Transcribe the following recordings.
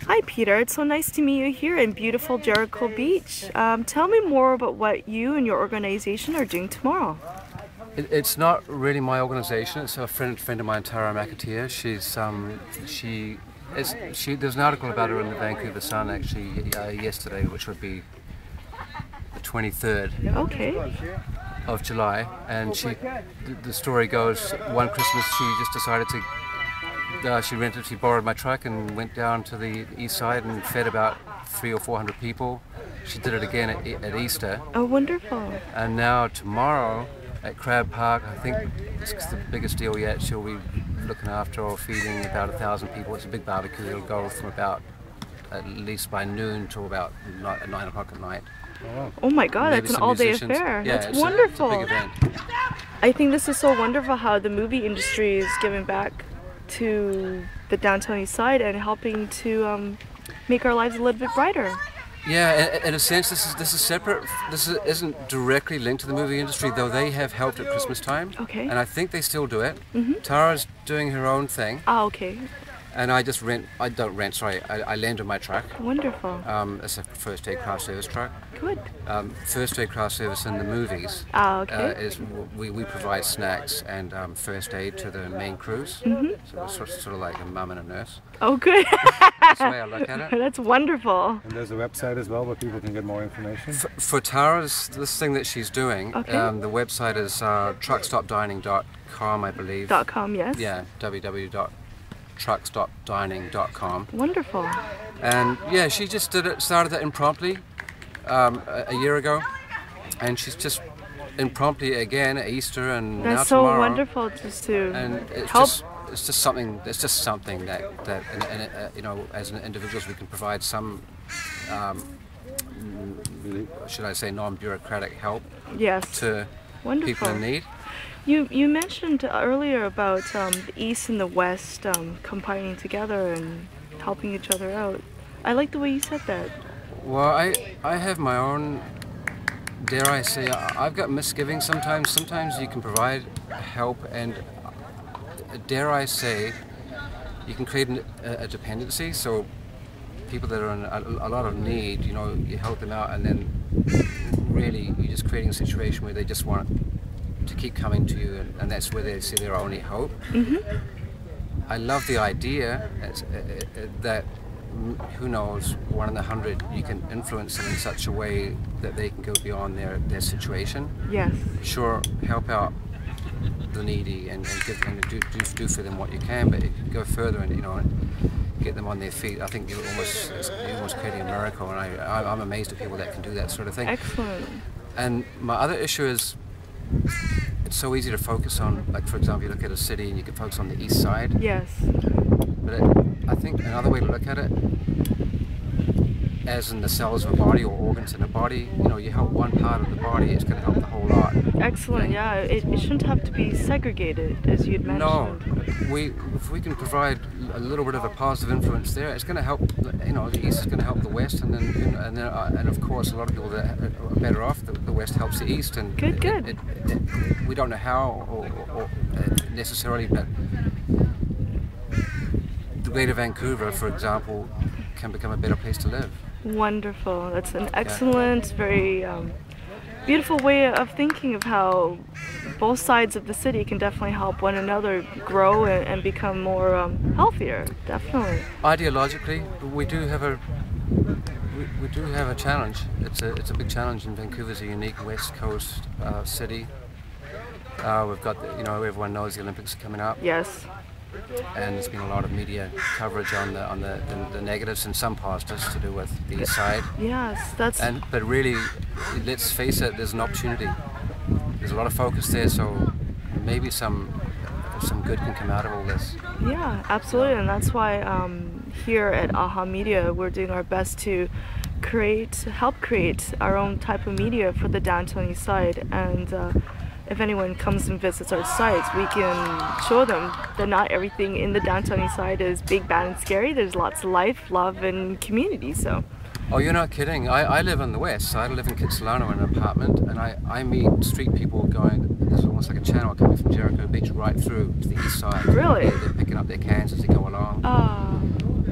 Hi Peter, it's so nice to meet you here in beautiful Jericho Beach. Tell me more about what you and your organization are doing tomorrow. It's not really my organization. It's a friend of mine, Tara McAteer. There's an article about her in the Vancouver Sun actually yesterday, which would be the 23rd of July. And the story goes, one Christmas she just decided to. She borrowed my truck and went down to the east side and fed about 300 or 400 people. She did it again at Easter. Oh, wonderful! And now tomorrow at Crab Park, I think it's the biggest deal yet. She'll be looking after or feeding about 1,000 people. It's a big barbecue. It'll go from about at least by noon to about 9 o'clock at night. Oh my God, that's an all-day affair. Yeah, that's wonderful. It's a big event. I think this is so wonderful how the movie industry is giving back to the downtown east side and helping to make our lives a little bit brighter. Yeah, in a sense, this is separate. This isn't directly linked to the movie industry, though they have helped at Christmas time. Okay. And I think they still do it. Tara's doing her own thing. Ah, okay. And I lend her my truck. Wonderful. It's a first aid craft service truck. Good. First aid craft service in the movies is we provide snacks and first aid to the main crews. So it's sort of like a mum and a nurse. Oh, good. That's the way I look at it. That's wonderful. And there's a website as well where people can get more information? For Tara's, this thing that she's doing, the website is truckstopdining.com, I believe. .com, yes. Yeah, www.truckstopdining.com. Wonderful. And yeah, she just started it impromptu a year ago, and she's just impromptu again at Easter and now so tomorrow. Wonderful just to help. It's just something that you know, as individuals we can provide some, should I say, non-bureaucratic help. Yes. To people in need. You mentioned earlier about the East and the West combining together and helping each other out. I like the way you said that. Well, I have my own, dare I say, I've got misgivings sometimes. Sometimes you can provide help and, dare I say, you can create a dependency. So people that are in a lot of need, you know, you help them out and then really you're just creating a situation where they just want to keep coming to you, and that's where they see their only hope. I love the idea that, who knows, 1 in 100 you can influence them in such a way that they can go beyond their situation. Yes. Sure, help out the needy and give them, do for them what you can, but you can go further and, you know, get them on their feet. I think you're almost creating a miracle, and I'm amazed at people that can do that sort of thing. Excellent. And my other issue is, it's so easy to focus on, like for example, you look at a city and you can focus on the east side. Yes. But I think another way to look at it, as in the cells of a body or organs in a body, you know, you help one part of the body, it's going to help the whole lot. Excellent, yeah. It shouldn't have to be segregated, as you'd mentioned. No, if we can provide a little bit of a positive influence there, it's going to help. You know, the East is going to help the West, and then and of course, a lot of people that are better off, the West helps the East, and good. We don't know how or necessarily, but the Greater Vancouver, for example, can become a better place to live. Wonderful. That's an excellent, very beautiful way of thinking of how both sides of the city can definitely help one another grow and become more healthier. Definitely. Ideologically, we do have a challenge. It's a big challenge, and Vancouver's a unique West Coast city. We've got everyone knows the Olympics are coming up. Yes. And there's been a lot of media coverage on the negatives and some positives to do with the east side. Yes, but really, let's face it, there's an opportunity. There's a lot of focus there, so maybe some good can come out of all this. Yeah, absolutely, and that's why here at AHA Media we're doing our best to help create our own type of media for the downtown east side, and if anyone comes and visits our sites, we can show them that not everything in the downtown east side is big, bad, and scary. There's lots of life, love, and community. So. Oh, you're not kidding. I live on the west side. I live in Kitsilano in an apartment, and I meet street people going, there's almost like a channel coming from Jericho Beach right through to the east side. Really? They're picking up their cans as they go along.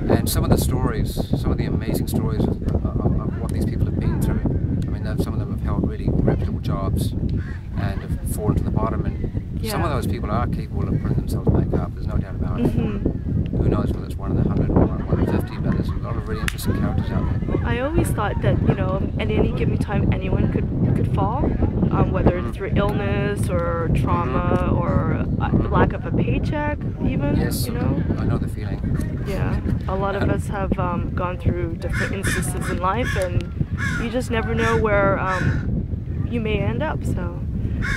And some of the stories, some of the amazing stories of what these people have been through. I mean, some of them have held really reputable jobs and have fallen to the bottom, and some of those people are capable of putting themselves back up, there's no doubt about it. Who knows whether it's one of the 100 or 150, but there's a lot of really interesting characters out there. I always thought that, you know, at any given time anyone could fall, whether it's through illness or trauma or lack of a paycheck even, Yes, you know? I know the feeling. Yeah, a lot of us have gone through different instances in life, and you just never know where you may end up, so.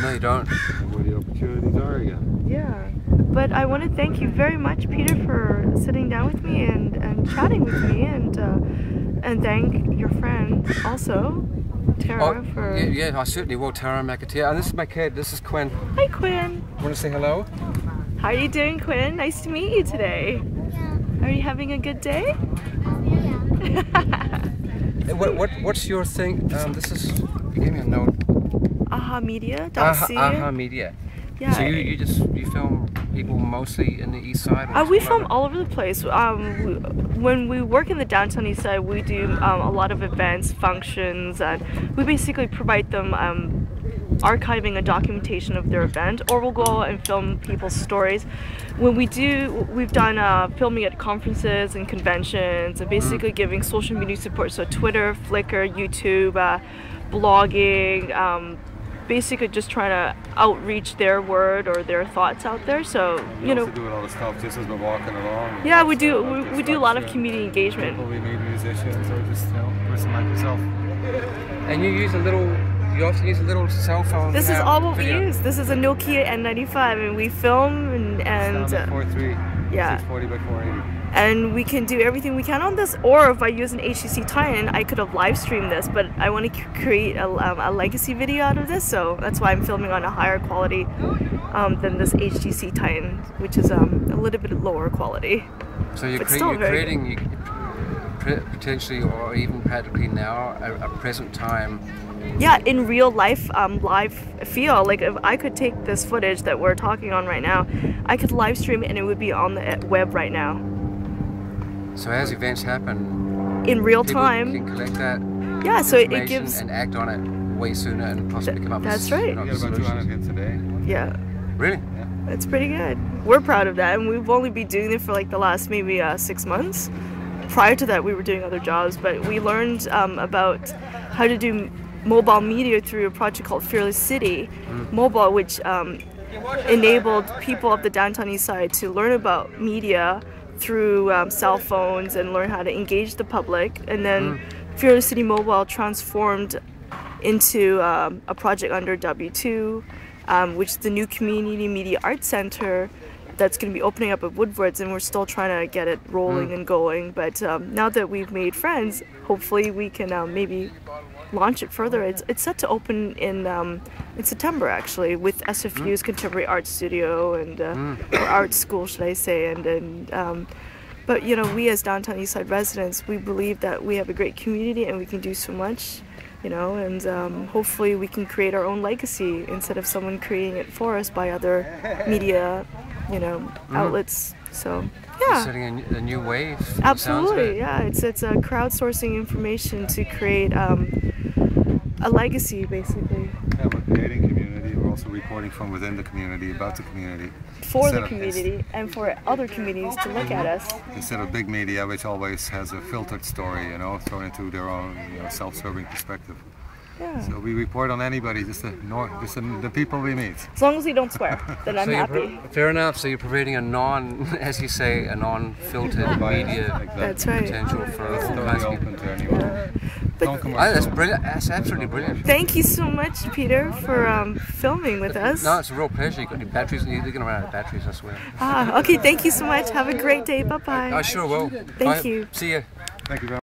No, you don't. Where the opportunities are again. Yeah, but I want to thank you very much, Peter, for sitting down with me and chatting with me, and thank your friend also, Tara, for... Yeah, I certainly will, Tara McAteer. And this is my kid, this is Quinn. Hi, Quinn. Want to say hello? How are you doing, Quinn? Nice to meet you today. Yeah. Are you having a good day? Yeah. What's your thing? This is, you gave me a note. ahamedia.ca. Aha Media. Yeah. So you film people mostly in the east side? Or We film all over the place. When we work in the downtown east side, we do a lot of events, functions, and we basically provide them archiving and documentation of their event, or we'll go out and film people's stories. When we've done filming at conferences and conventions, and basically giving social media support, so Twitter, Flickr, YouTube, blogging, basically just trying to outreach their word or their thoughts out there. So We also do a lot of stuff just as we're walking along. yeah, we do a lot of community engagement. People we meet, musicians, or just, you know, a person like yourself. And you often use a little cell phone. This is now, all what we video. use. This is a Nokia N95, and we film and 4:3, yeah. 640 by 480. and we can do everything we can on this. Or if I use an HTC tie-in, I could have live streamed this, but I want to create a legacy video out of this, so that's why I'm filming on a higher quality than this HTC tie-in, which is a little bit lower quality. So you're But still very creating potentially, or even practically now, a present time. Yeah, in real life, live feel. Like if I could take this footage that we're talking on right now, I could live stream it and it would be on the web right now. So as events happen, In real people time. can collect that Yeah, so it information gives... and act on it way sooner and possibly come up with That's right. We got about 200 hits a day. Yeah, Really? that's pretty good. We're proud of that, and we've only been doing it for like the last maybe 6 months. Prior to that, we were doing other jobs, but we learned about how to do mobile media through a project called Fearless City Mobile, which enabled people of the downtown east side to learn about media through cell phones and learn how to engage the public. And then Fearless City Mobile transformed into a project under W2, which is the new Community Media Arts Center that's going to be opening up at Woodwards, and we're still trying to get it rolling and going. But now that we've made friends, hopefully we can maybe launch it further. It's set to open in September, actually, with SFU's Contemporary Art Studio and or art school, should I say? And but you know, we as downtown Eastside residents, we believe that we have a great community and we can do so much, you know, and hopefully we can create our own legacy instead of someone creating it for us by other media, you know, outlets. So yeah, Setting a new wave. absolutely, yeah. It's crowdsourcing information to create a legacy, basically. Yeah, we're creating community. We're also reporting from within the community, about the community. For Instead the of- community and for other communities to look at us. Instead of big media, which always has a filtered story, you know, thrown into their own, you know, self-serving perspective. Yeah. So we report on anybody, just the people we meet. As long as we don't swear, then I'm So happy. fair enough. So you're providing a as you say, a non-filtered media That's right. potential for all Totally kinds of people. open to anyone. But That's brilliant. That's absolutely brilliant. thank you so much, Peter, for filming with us. No, it's a real pleasure. You've got your batteries. You're going to run out of batteries, I swear. Okay, thank you so much. Have a great day. Bye-bye. I sure will. Thank Bye. you. See you. Thank you very much.